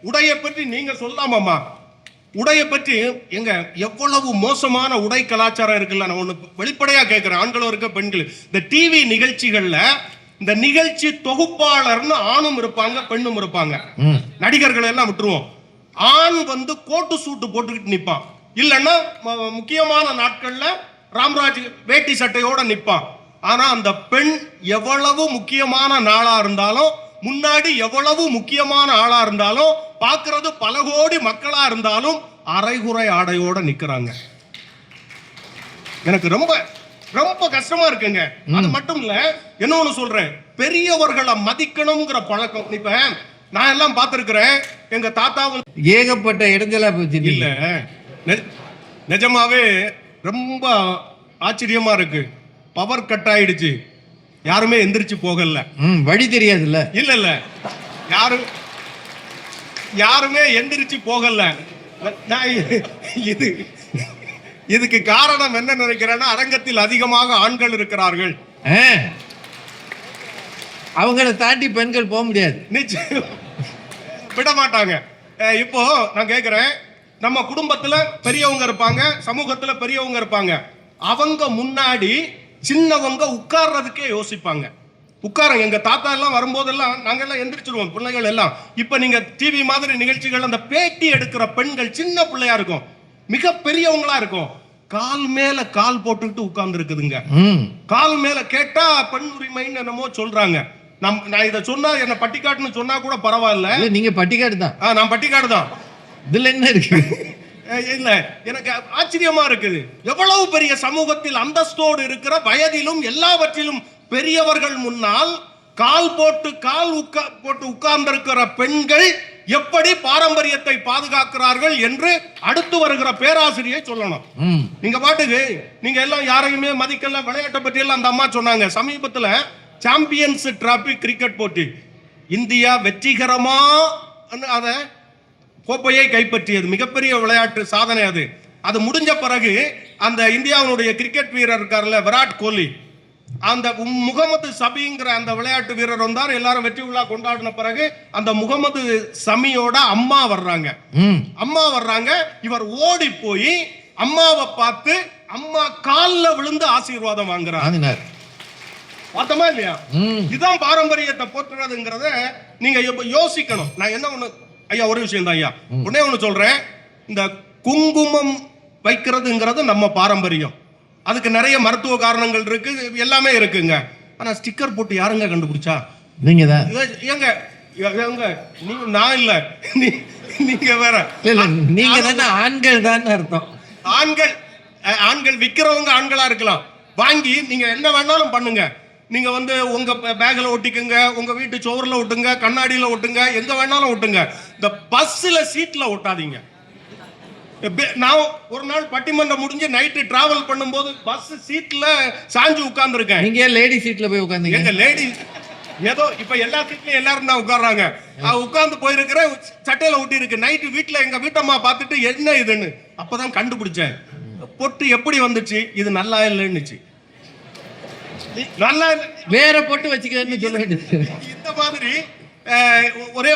உடைய பற்றி நீங்க சொல்லாமாமா. உடைய பற்றி எங்க எவ்வளவு மோசமான உடை கலாச்சாரம் இருக்குல்ல. நான் ஒண்ணு வெளிப்படையா கேட்கிறேன், ஆண்களும் இருக்க பெண்கள். இந்த டிவி நிகழ்ச்சிகள்ல இந்த நிகழ்ச்சி தொகுப்பாளர்னு ஆணும் இருப்பாங்க, பெண்ணும் இருப்பாங்க. நடிகர்கள் எல்லாம் விட்டுருவோம். ஆண் வந்து கோட்டு சூட்டு போட்டுக்கிட்டு நிப்பான், இல்லைன்னா முக்கியமான நாட்கள்ல ராம்ராஜ் வேட்டி சட்டையோட நிப்பான். ஆனா அந்த பெண் எவ்வளவு முக்கியமான நாளா இருந்தாலும், முன்னாடி எவ்வளவு முக்கியமான ஆளா இருந்தாலும், பார்க்கிறது பல கோடி மக்களா இருந்தாலும் அரைகுறை ஆடையோட நிக்கிறாங்க. எனக்கு ரொம்ப ரொம்ப கஷ்டமா இருக்குங்க. அது மட்டும் இல்ல, என்ன ஒண்ணு சொல்றேன், பெரியவர்களை மதிக்கணுங்கிற பழக்கம். இப்ப நான் எல்லாம் பார்த்திருக்கிறேன், எங்க தாத்தாவும் ஏகப்பட்ட இடைஞ்சலா போச்சு. இல்ல நிஜமாவே ரொம்ப ஆச்சரியமா இருக்கு. பவர் கட் ஆயிடுச்சு, யாருமே எந்திரிச்சு போகல. வழி தெரியாதுல்ல. இல்ல யாருமே எந்திரிச்சு போகல. இதுக்கு காரணம் என்ன நினைக்கிறேன்னா, அரங்கத்தில் அதிகமாக ஆண்கள் இருக்கிறார்கள். அவங்கள தாண்டி பெண்கள் போக முடியாது, நிச்சயம் விட மாட்டாங்க. இப்போ நான் கேட்கிறேன், நம்ம குடும்பத்துல பெரியவங்க இருப்பாங்க, சமூகத்துல பெரியவங்க இருப்பாங்க. அவங்க முன்னாடி சின்னவங்க உட்கார்றதுக்கே யோசிப்பாங்க. எங்க தாத்தா எல்லாம் வரும்போதெல்லாம் நாங்க எல்லாம் எந்திரிச்சிருவோம், பிள்ளைகள் எல்லாம். இப்ப நீங்க டிவி மாதிரி நிகழ்ச்சிகள், அந்த பேட்டி எடுக்கிற பெண்கள் சின்ன பிள்ளையா இருக்கும், மிக பெரியவங்களா இருக்கும், கால் மேல கால் போட்டுக்கிட்டு உட்கார்ந்து இருக்குதுங்க. கால் மேல கேட்டா பெண் உரிமைன்னு என்னமோ சொல்றாங்க. நான் இதை சொன்னா என்ன பட்டிக்காட்டுன்னு சொன்னா கூட பரவாயில்ல. நீங்க பட்டிக்காடு தான். நான் பட்டிக்காடு தான். இதுல என்ன இருக்கு? இல்ல, எனக்கு ஆச்சரியமா இருக்குது. எவ்வளவு பெரிய சமூகத்தில் அந்தஸ்தோடு இருக்கிற, வயதிலும் எல்லாவற்றிலும் பெரியவர்கள் முன்னால் கால் போட்டு உட்கார்ந்திருக்கிற பெண்கள் எப்படி பாரம்பரியத்தை பாதுகாக்கிறார்கள் என்று அடுத்து வருகிற பேராசிரியை சொல்லணும். நீங்க பாட்டுக்கு நீங்க எல்லாம் யாரையுமே மதிக்கல. விளையாட்டை பற்றி எல்லாம் அந்த அம்மா சொன்னாங்க. சமீபத்துல சாம்பியன்ஸ் டிராபி கிரிக்கெட் போட்டி இந்தியா வெற்றிகரமா அத கோப்பையை கைப்பற்றியது, மிகப்பெரிய விளையாட்டு சாதனை. அது முடிஞ்ச பிறகு அந்த இந்தியாவுடைய கிரிக்கெட் வீரர் இருக்கார்ல, விராட் கோலி, அந்த முகமது சபிங்கிற அந்த விளையாட்டு வீரர் வந்தார். எல்லாரும் வெற்றி விழா கொண்டாடின பிறகு அந்த முகமது சமியோட அம்மா வர்றாங்க. இவர் ஓடி போய் அம்மாவை பார்த்து அம்மா கால்ல விழுந்து ஆசீர்வாதம் வாங்குறாங்க. பார்த்தமா இல்லையா? இதுதான் பாரம்பரியத்தை போற்றுறதுங்கிறத நீங்க யோசிக்கணும். நான் என்ன ஒண்ணு ஐயா, ஒரு விஷயம் தான் ஐயா, உடனே ஒண்ணு சொல்றேன். இந்த குங்குமம் வைக்கிறதுங்கிறது நம்ம பாரம்பரியம். அதுக்கு நிறைய மருத்துவ காரணங்கள் இருக்கு, எல்லாமே இருக்குங்க. ஆனா ஸ்டிக்கர் போட்டு யாருங்க கண்டுபிடிச்சா? நீங்க தான். நான் இல்ல, நீங்க வேற. நீங்க தானே ஆண்கள் தான் அர்த்தம். ஆண்கள் விக்கிறவங்க ஆண்களா இருக்கலாம். வாங்கி நீங்க என்ன வேணாலும் பண்ணுங்க. நீங்க வந்து உங்க பேக்ல ஒட்டிக்குங்க, உங்க வீட்டு சோறுல ஒட்டுங்க, கண்ணாடியில ஒட்டுங்க, எங்க வேணாலும் ஒட்டுங்க. இந்த பஸ்ல சீட்ல ஒட்டாதீங்க. நான் ஒரு நாள் பட்டிமன்றம் முடிஞ்சு நைட்டு டிராவல் பண்ணும்போது பஸ் சீட்ல சாஞ்சு உட்கார்ந்து இருக்கேன். நீங்க லேடி சீட்ல போய் உட்கார்ந்தீங்க? எங்க லேடி ஏதோ இப்ப எல்லா சீட்லயும் எல்லாரும் தான் உட்கார்றாங்க. உட்கார்ந்து போயிருக்கிற சட்டையில ஒட்டி இருக்கு. நைட்டு வீட்டுல எங்க வீட்டம்மா பார்த்துட்டு என்ன இதுன்னு அப்பதான் கண்டுபிடிச்சேன். பொட்டு எப்படி வந்துச்சு, இது நல்லா இல்லைன்னுச்சு. நல்லா வேற பொட்டு வச்சுக்கிறேன்னு சொல்ல வேண்டியது. இந்த மாதிரி ஒரே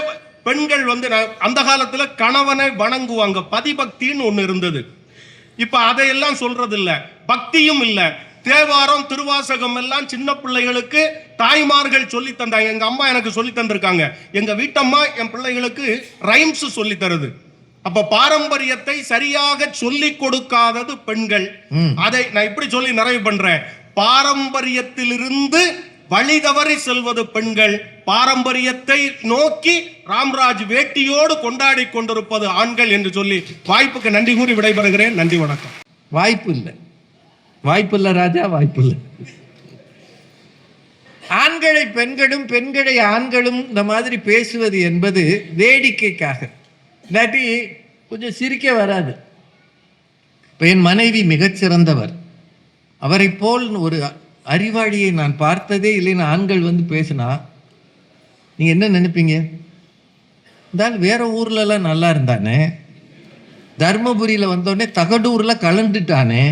பெண்கள் வந்து அந்த காலத்துல கணவனை வணங்குவாங்க, பதிபக்தின்னு ஒண்ணு இருந்தது. இப்ப அதையெல்லாம் சொல்றது இல்ல, பக்தியும் இல்ல. தேவாரம் திருவாசகம் எல்லாம் சின்ன பிள்ளைகளுக்கு தாய்மார்கள் சொல்லி தந்தாங்க. எங்க அம்மா எனக்கு சொல்லி தந்திருக்காங்க. எங்க வீட்டம்மா என் பிள்ளைகளுக்கு ரைம்ஸ் சொல்லி தருது. அப்ப பாரம்பரியத்தை சரியாக சொல்லிக் கொடுக்காதது பெண்கள். அதை நான் இப்படி சொல்லி நிறைவு பண்றேன். பாரம்பரியத்திலிருந்து வழி தவறி செல்வது பெண்கள். பாரம்பரியத்தை நோக்கி ராம்ராஜ் வேட்டியோடு கொண்டாடி கொண்டிருப்பது ஆண்கள் என்று சொல்லி வாய்ப்புக்கு நன்றி கூறி விடைபெறுகிறேன். நன்றி, வணக்கம். வாய்ப்பு இல்லை, வாய்ப்பு இல்லை ராஜா, வாய்ப்பு இல்லை. ஆண்களை பெண்களும் பெண்களை ஆண்களும் இந்த மாதிரி பேசுவது என்பது வேடிக்கைக்காக, இல்லாட்டி கொஞ்சம் சிரிக்க வராது. இப்போ என் மனைவி மிகச்சிறந்தவர், அவரை போல் ஒரு அறிவாளியை நான் பார்த்ததே இல்லைன்னு ஆண்கள் வந்து பேசினா நீங்கள் என்ன நினைப்பீங்க? இருந்தாலும் வேற ஊர்லலாம் நல்லா இருந்தானே, தர்மபுரியில் வந்தோடனே தகடூரில் கலந்துட்டானே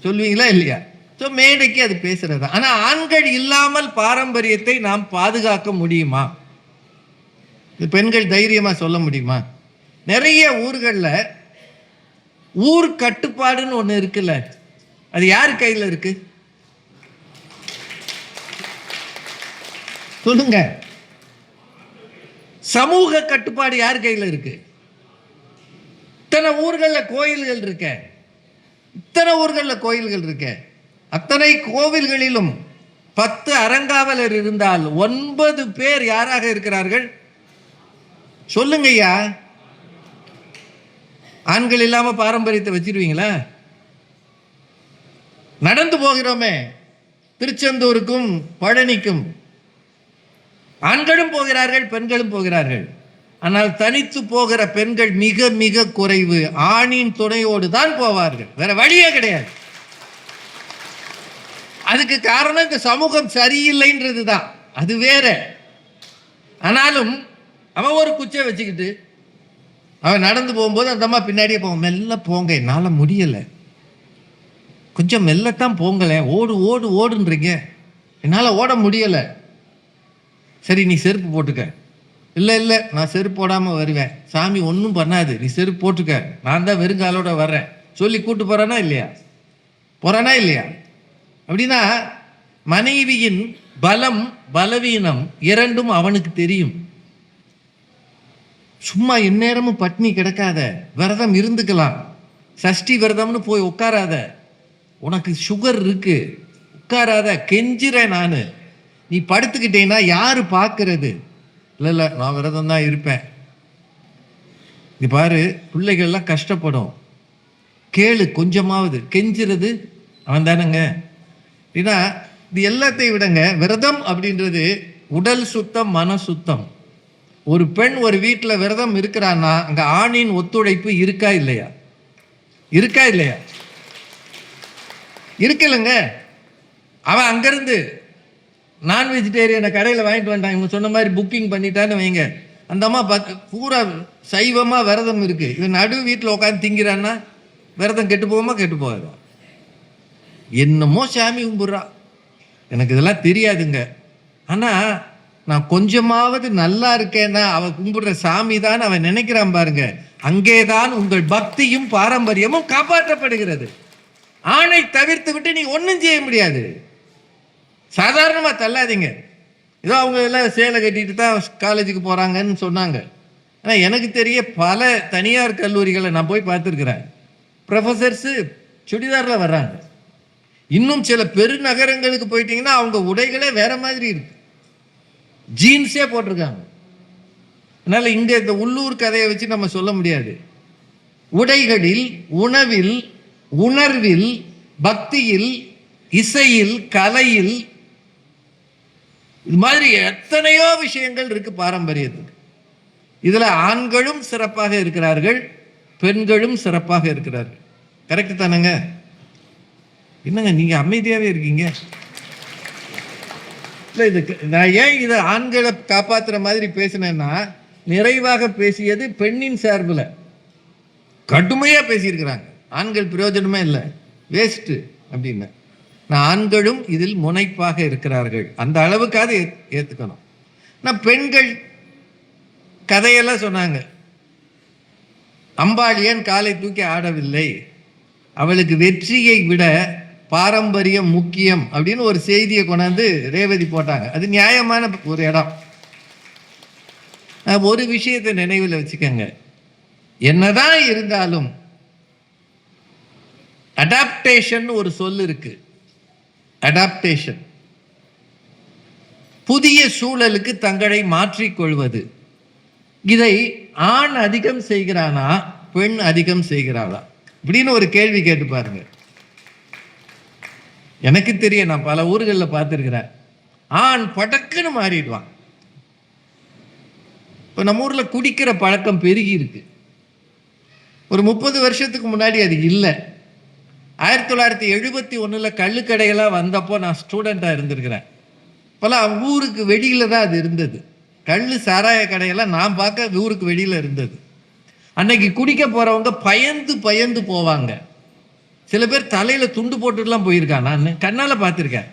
சொல்லுவீங்களா இல்லையா? ஸோ மேடைக்கு அது பேசுறது. ஆனால் ஆண்கள் இல்லாமல் பாரம்பரியத்தை நாம் பாதுகாக்க முடியுமா? பெண்கள் தைரியமாக சொல்ல முடியுமா? நிறைய ஊர்களில் ஊர் கட்டுப்பாடுன்னு ஒன்று இருக்குல்ல, அது யார் கையில் இருக்கு சொல்லுங்க? சமூக கட்டுப்பாடு யார் கையில் இருக்கு? இத்தனை ஊர்களில் கோயில்கள் இருக்க, இத்தனை ஊர்களில் கோயில்கள் இருக்க, அத்தனை கோவில்களிலும் 10 அறங்காவலர் இருந்தால் 9 பேர் யாராக இருக்கிறார்கள் சொல்லுங்கய்யா. ஆண்கள் இல்லாம பாரம்பரியத்தை வச்சிருவீங்களா? நடந்து போகிறோமே திருச்செந்தூருக்கும் பழனிக்கும், ஆண்களும் போகிறார்கள் பெண்களும் போகிறார்கள். ஆனால் தனித்து போகிற பெண்கள் மிக மிக குறைவு. ஆணின் துணையோடு தான் போவார்கள், வேற வழியே கிடையாது. அதுக்கு காரணம் இந்த சமூகம் சரியில்லைன்றது தான், அது வேற. ஆனாலும் அவன் ஒரு குச்சை வச்சுக்கிட்டு அவன் நடந்து போகும்போது அந்த அம்மா பின்னாடியே போவோம், மெல்ல போங்க, என்னால் முடியலை, கொஞ்சம் மெல்லத்தான் போங்களேன், ஓடு ஓடு ஓடுன்றீங்க, என்னால் ஓட முடியலை. சரி நீ செருப்பு போட்டுக்க. இல்லை இல்லை நான் செருப்பு போடாமல் வருவேன், சாமி ஒன்றும் பண்ணாது, நீ செருப்பு போட்டுக்க, நான் தான் வெறுங்காலோட வர்றேன் சொல்லி கூட்டு போகிறானா இல்லையா? போகிறானா இல்லையா? அப்படின்னா மனைவியின் பலம் பலவீனம் இரண்டும் அவனுக்கு தெரியும். சும்மா எந்நேரமும் பட்னி கிடக்காத, விரதம் இருந்துக்கலாம், சஷ்டி விரதம்னு போய் உட்காராத, உனக்கு சுகர் இருக்கு உட்காராத, கெஞ்சிறேன் நான், நீ படுத்துக்கிட்டேன்னா யாரு பார்க்கறது? இல்லை இல்லை நான் விரதம் தான் இருப்பேன். இது பாரு, பிள்ளைகள்லாம் கஷ்டப்படும், கேளு கொஞ்சமாவது, கெஞ்சுறது அவன் தானேங்க. ஏன்னா இது எல்லாத்தையும் விடங்க, விரதம் அப்படின்றது உடல் சுத்தம் மன சுத்தம். ஒரு பெண் ஒரு வீட்டில் விரதம் இருக்கிறான்னா அங்கே ஆணின் ஒத்துழைப்பு இருக்கா இல்லையா? இருக்கா இல்லையா? இருக்குல்லங்க. அவன் அங்கேருந்து நான் வெஜிடேரியனை கடையில் வாங்கிட்டு வந்துட்டான், இவங்க சொன்ன மாதிரி புக்கிங் பண்ணிட்டான்னு வைங்க, அந்த அம்மா பூரா சைவமாக விரதம் இருக்கு, இவன் நடு வீட்டில் உட்காந்து திங்கிறான்னா விரதம் கெட்டு போகுமா? கெட்டு போகாதா? என்னமோ சாமி கும்பிட்றா, எனக்கு இதெல்லாம் தெரியாதுங்க, ஆனால் நான் கொஞ்சமாவது நல்லா இருக்கேன்னா அவன் கும்பிடுற சாமி தான் அவன் நினைக்கிறான் பாருங்க. அங்கேதான் உங்கள் பக்தியும் பாரம்பரியமும் காப்பாற்றப்படுகிறது. ஆணை தவிர்த்து விட்டு நீ ஒன்றும் செய்ய முடியாது. சாதாரணமாக தள்ளாதீங்க. ஏதோ அவங்க எல்லாம் சேலை கட்டிட்டு தான் காலேஜுக்கு போகிறாங்கன்னு சொன்னாங்க. ஆனால் எனக்கு தெரிய பல தனியார் கல்லூரிகளை நான் போய் பார்த்துருக்குறேன், ப்ரொஃபஸர்ஸு சுடிதாரில் வர்றாங்க. இன்னும் சில பெருநகரங்களுக்கு போயிட்டீங்கன்னா அவங்க உடைகளே வேற மாதிரி இருக்கு, ஜீன்ஸே போட்டிருக்காங்க. அதனால் இங்கே இந்த உள்ளூர் கதையை வச்சு நம்ம சொல்ல முடியாது. உடைகளில், உணவில், உணர்வில், பக்தியில், இசையில், கலையில், இது மாதிரி எத்தனையோ விஷயங்கள் இருக்கு பாரம்பரியத்துக்கு. இதில் ஆண்களும் சிறப்பாக இருக்கிறார்கள், பெண்களும் சிறப்பாக இருக்கிறார்கள். கரெக்டு தானேங்க? என்னங்க நீங்கள் அமைதியாகவே இருக்கீங்க? இல்லை, இது நான் ஏன் இதை ஆண்களை காப்பாற்றுற மாதிரி பேசினேன்னா, நிறைவாக பேசியது பெண்ணின் சார்பில் கடுமையாக பேசியிருக்கிறாங்க. ஆண்கள் பிரயோஜனமே இல்லை, வேஸ்ட்டு அப்படின்னு. நான் ஆண்களும் இதில் முனைப்பாக இருக்கிறார்கள், அந்த அளவுக்காக ஏற்றுக்கணும். நான் பெண்கள் கதையெல்லாம் சொன்னாங்க. அம்பாள் ஏன் காலை தூக்கி ஆடவில்லை அவளுக்கு வெற்றியை விட பாரம்பரியம் முக்கியம் அப்படின்னு ஒரு செய்தியை கொண்டாந்து ரேவதி போட்டாங்க. அது நியாயமான ஒரு இடம். ஒரு விஷயத்தை நினைவில் வச்சுக்கோங்க, என்னதான் இருந்தாலும் அடாப்டேஷன் ஒரு சொல் இருக்கு. அடாப்டேஷன், புதிய சூழலுக்கு தங்களை மாற்றிக்கொள்வது. இதை ஆண் அதிகம் செய்கிறானா பெண் அதிகம் செய்கிறாளா இப்படின்னு ஒரு கேள்வி கேட்டு பாருங்க. எனக்கு தெரியும், நான் பல ஊர்களில் பார்த்துருக்கிறேன். ஆண் படக்குன்னு மாறிடுவான். இப்போ நம்ம ஊரில் குடிக்கிற பழக்கம் பெருகி இருக்கு. ஒரு 30 வருஷத்துக்கு முன்னாடி அது இல்லை. 1971 கள்ளுக்கடைகளாக வந்தப்போ நான் ஸ்டூடெண்ட்டாக இருந்திருக்கிறேன். இப்போல்லாம் ஊருக்கு வெளியில் தான் அது இருந்தது. கள்ளு சாராய கடையெல்லாம் நான் பார்க்க ஊருக்கு வெளியில் இருந்தது. அன்னைக்கு குடிக்க போகிறவங்க பயந்து பயந்து போவாங்க. சில பேர் தலையில் துண்டு போட்டுலாம் போயிருக்கான், நான் கண்ணால் பார்த்துருக்கேன்.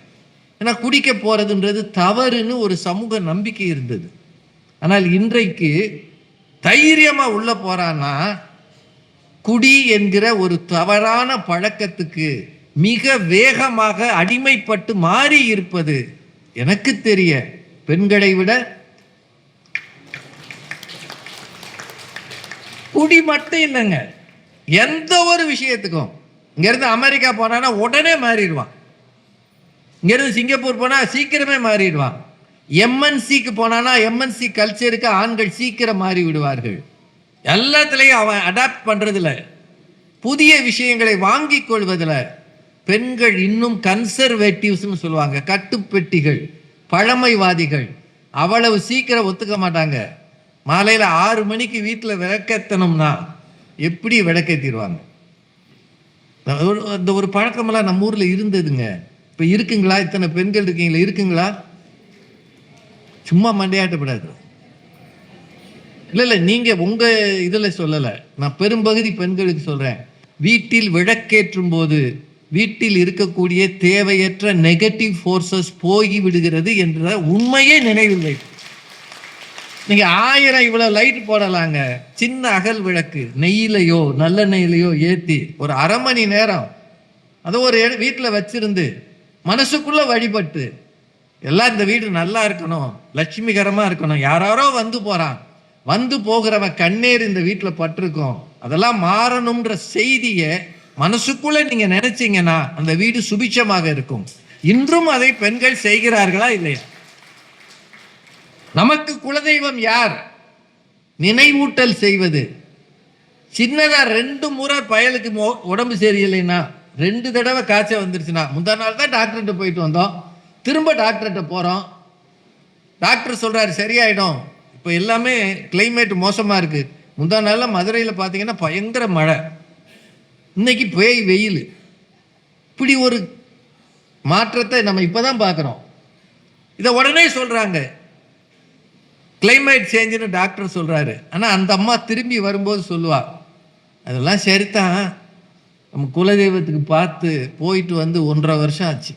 ஏன்னா குடிக்க போகிறதுன்றது தவறுன்னு ஒரு சமூக நம்பிக்கை இருந்தது. ஆனால் இன்றைக்கு தைரியமாக உள்ளே போகிறான்னா குடி என்கிற ஒரு தவறான பழக்கத்துக்கு மிக வேகமாக அடிமைப்பட்டு மாறி இருப்பது எனக்கு தெரிய பெண்களை விட குடி மட்டும் இல்லைங்க, எந்த ஒரு விஷயத்துக்கும். இங்கேருந்து அமெரிக்கா போனான்னா உடனே மாறிடுவான். இங்கேருந்து சிங்கப்பூர் போனால் சீக்கிரமே மாறிடுவான். எம்என்சிக்கு போனான்னா எம்என்சி கல்ச்சருக்கு ஆண்கள் சீக்கிரம் மாறி விடுவார்கள். எல்லாத்துலேயும் அவன் அடாப்ட் பண்ணுறதில்ல, புதிய விஷயங்களை வாங்கி கொள்வதில். பெண்கள் இன்னும் கன்சர்வேட்டிவ்ஸ்னு சொல்லுவாங்க, கட்டுப்பெட்டிகள், பழமைவாதிகள். அவ்வளவு சீக்கிரம் ஒத்துக்க மாட்டாங்க. மாலையில் 6 மணிக்கு வீட்டில் விளக்கேற்றணும்னா எப்படி விளக்கேற்றிடுவாங்க. அந்த ஒரு பழக்கமெல்லாம் நம்ம ஊரில் இருந்ததுங்க. இப்போ இருக்குங்களா? இத்தனை பெண்கள் இருக்கீங்களா? இருக்குங்களா? சும்மா மண்டையாட்டப்படாது. இல்லை, நீங்கள் உங்கள் இதில் சொல்லலை, நான் பெரும்பகுதி பெண்களுக்கு சொல்கிறேன். வீட்டில் விளக்கேற்றும் போது வீட்டில் இருக்கக்கூடிய தேவையற்ற நெகட்டிவ் ஃபோர்ஸஸ் போய் விடுகிறது என்ற உண்மையே நினைவில்லை. நீங்கள் 1000 இவ்வளோ லைட் போடலாங்க. சின்ன அகல் விளக்கு நெய்யிலையோ நல்ல நெய்யிலையோ ஏற்றி ஒரு அரை மணி நேரம் அதை ஒரு வீட்டில் வச்சிருந்து மனசுக்குள்ளே வழிபட்டு, எல்லாம் இந்த வீடு நல்லா இருக்கணும், லட்சுமிகரமாக இருக்கணும், யாரோ வந்து போகிறான், வந்து போகிறவன் கண்ணீர் இந்த வீட்டில் பட்டிருக்கோம், அதெல்லாம் மாறணுன்ற செய்தியை மனசுக்குள்ளே நீங்கள் நினைச்சீங்கன்னா அந்த வீடு சுபிட்சமாக இருக்கும். இன்றும் அதை பெண்கள் செய்கிறார்களா இல்லையா? நமக்கு குலதெய்வம் யார்? நினைவூட்டல் செய்வது. சின்னதா 2 முறை பயலுக்கு உடம்பு சரியில்லைன்னா, 2 தடவை காய்ச்சல் வந்துருச்சுன்னா, முந்தா நாள் தான் டாக்டர்கிட்ட போயிட்டு வந்தோம், திரும்ப டாக்டர்கிட்ட போகிறோம், டாக்டர் சொல்கிறாரு சரியாயிடும். இப்போ எல்லாமே கிளைமேட் மோசமாக இருக்குது. முந்தா நாளில் மதுரையில் பார்த்தீங்கன்னா பயங்கர மழை, இன்னைக்கு பேய் வெயில். இப்படி ஒரு மாற்றத்தை நம்ம இப்போ தான் பார்க்குறோம். இதை உடனே சொல்கிறாங்க கிளைமேட் சேஞ்சுன்னு டாக்டர் சொல்கிறாரு. ஆனால் அந்த அம்மா திரும்பி வரும்போது சொல்லுவா, அதெல்லாம் சரிதான், நம்ம குலதெய்வத்துக்கு பார்த்து போயிட்டு வந்து 1.5 வருஷம் ஆச்சு,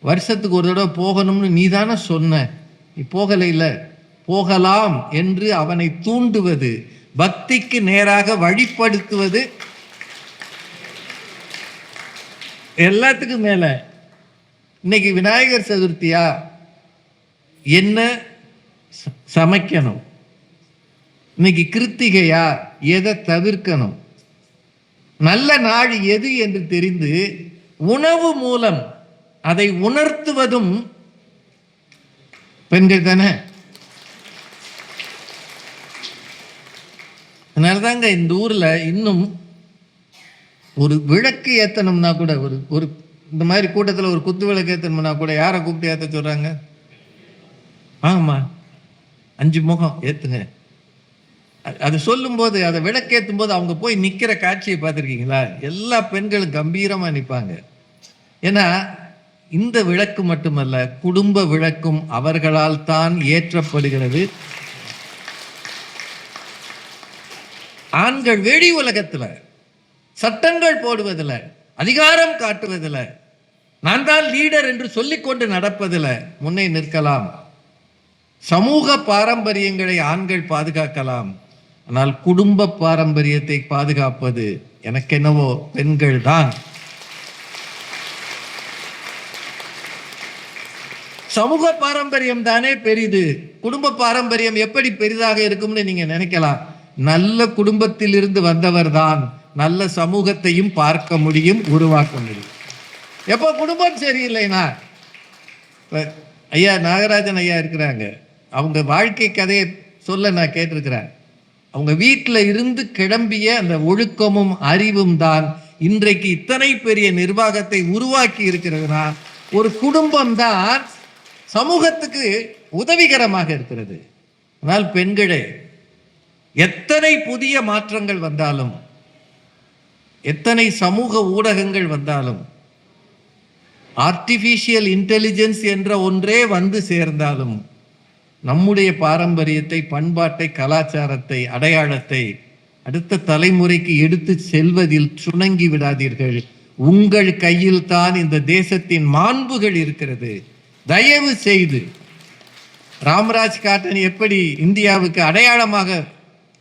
வருஷத்துக்கு ஒரு தடவை போகணும்னு நீ தானே சொன்ன, நீ போகலை, இல்லை போகலாம் என்று அவனை தூண்டுவது, பக்திக்கு நேராக வழிப்படுத்துவது. எல்லாத்துக்கும் மேல இன்னைக்கு விநாயகர் சதுர்த்தியா, என்ன சமைக்கணும், இன்னைக்கு கிருத்திகையா, எதை தவிர்க்கணும், நல்ல நாள் எது என்று தெரிந்து உணவு மூலம் அதை உணர்த்துவதும் பெண்கள் தானே. அதனாலதாங்க இந்த ஊர்ல இன்னும் ஒரு விளக்கு ஏற்றணும்னா கூட, ஒரு இந்த மாதிரி கூட்டத்தில் ஒரு குத்து விளக்கு ஏற்றணும்னா கூட யாரை கூப்பிட்டு ஏற்ற சொல்றாங்க? ஆமா, 5 முகம் ஏற்றுங்க. அது சொல்லும்போது, அதை விளக்கேற்றும் போது அவங்க போய் நிற்கிற காட்சியை பார்த்துருக்கீங்களா? எல்லா பெண்களும் கம்பீரமாக நிற்பாங்க. ஏன்னா இந்த விளக்கு மட்டுமல்ல, குடும்ப விளக்கும் அவர்களால் தான் ஏற்றப்படுகிறது. ஆண்கள் வெளி உலகத்தில் சட்டங்கள் போடுவதில், அதிகாரம் காட்டுவதில், நான் தான் லீடர் என்று சொல்லிக்கொண்டு நடப்பதில் முன்னே நிற்கலாம். சமூக பாரம்பரியங்களை ஆண்கள் பாதுகாக்கலாம். ஆனால் குடும்ப பாரம்பரியத்தை பாதுகாப்பது எனக்கு என்னவோ பெண்கள் தான். சமூக பாரம்பரியம் தானே பெரிது. குடும்ப பாரம்பரியம் எப்படி பெரிதாக இருக்கும்னு நீங்க நினைக்கலாம். நல்ல குடும்பத்தில் இருந்து வந்தவர் தான் நல்ல சமூகத்தையும் பார்க்க முடியும், உருவாக்க முடியும். எப்போ குடும்பம் சரியில்லைனா, ஐயா நாகராஜன் ஐயா இருக்கிறாங்க, அவங்க வாழ்க்கை கதையை சொல்ல நான் கேட்டிருக்கிறேன். அவங்க வீட்டில் இருந்து கிளம்பிய அந்த ஒழுக்கமும் அறிவும் தான் இன்றைக்கு இத்தனை பெரிய நிர்வாகத்தை உருவாக்கி இருக்கிறதுனா ஒரு குடும்பம் தான் சமூகத்துக்கு உதவிகரமாக இருக்கிறது. ஆனால் பெண்களே, எத்தனை புதிய மாற்றங்கள் வந்தாலும், எத்தனை சமூக ஊடகங்கள் வந்தாலும், ஆர்டிஃபிஷியல் இன்டெலிஜென்ஸ் என்ற ஒன்றே வந்து சேர்ந்தாலும், நம்முடைய பாரம்பரியத்தை, பண்பாட்டை, கலாச்சாரத்தை, அடையாளத்தை அடுத்த தலைமுறைக்கு எடுத்து செல்வதில் சுணங்கி விடாதீர்கள். உங்கள் கையில் தான் இந்த தேசத்தின் மாண்புகள் இருக்கிறது. தயவு செய்து ராமராஜ் காட்டன் எப்படி இந்தியாவுக்கு அடையாளமாக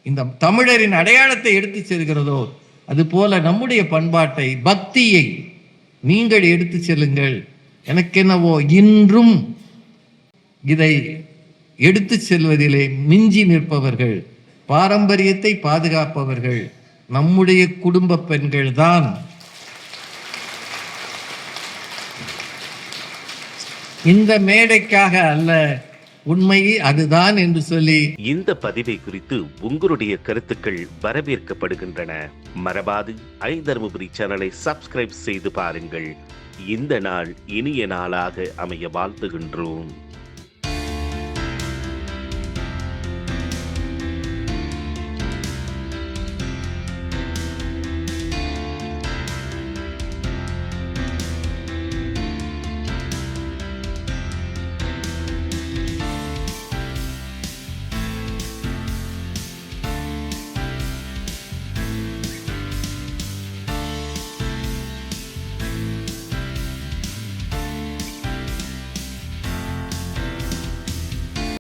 இந்த தமிழரின் அடையாளத்தை எடுத்து செல்கிறதோ, அதுபோல நம்முடைய பண்பாட்டை, பக்தியை நீங்கள் எடுத்து செல்லுங்கள். எனக்கென்னவோ இன்றும் இதை எடுத்து செல்வதிலே மிஞ்சி நிற்பவர்கள், பாரம்பரியத்தை பாதுகாப்பவர்கள் நம்முடைய குடும்ப பெண்கள் தான். இந்த மேடைக்காக அல்ல, உண்மை அதுதான் என்று சொல்லி இந்த பதிவை குறித்து உங்களுடைய கருத்துக்கள் வரவேற்கப்படுகின்றன. மறவாது ஐதருமபுரி சேனலை சப்ஸ்கிரைப் செய்து பாருங்கள். இந்த நாள் இனிய நாளாக அமைய வாழ்த்துகின்றோம்.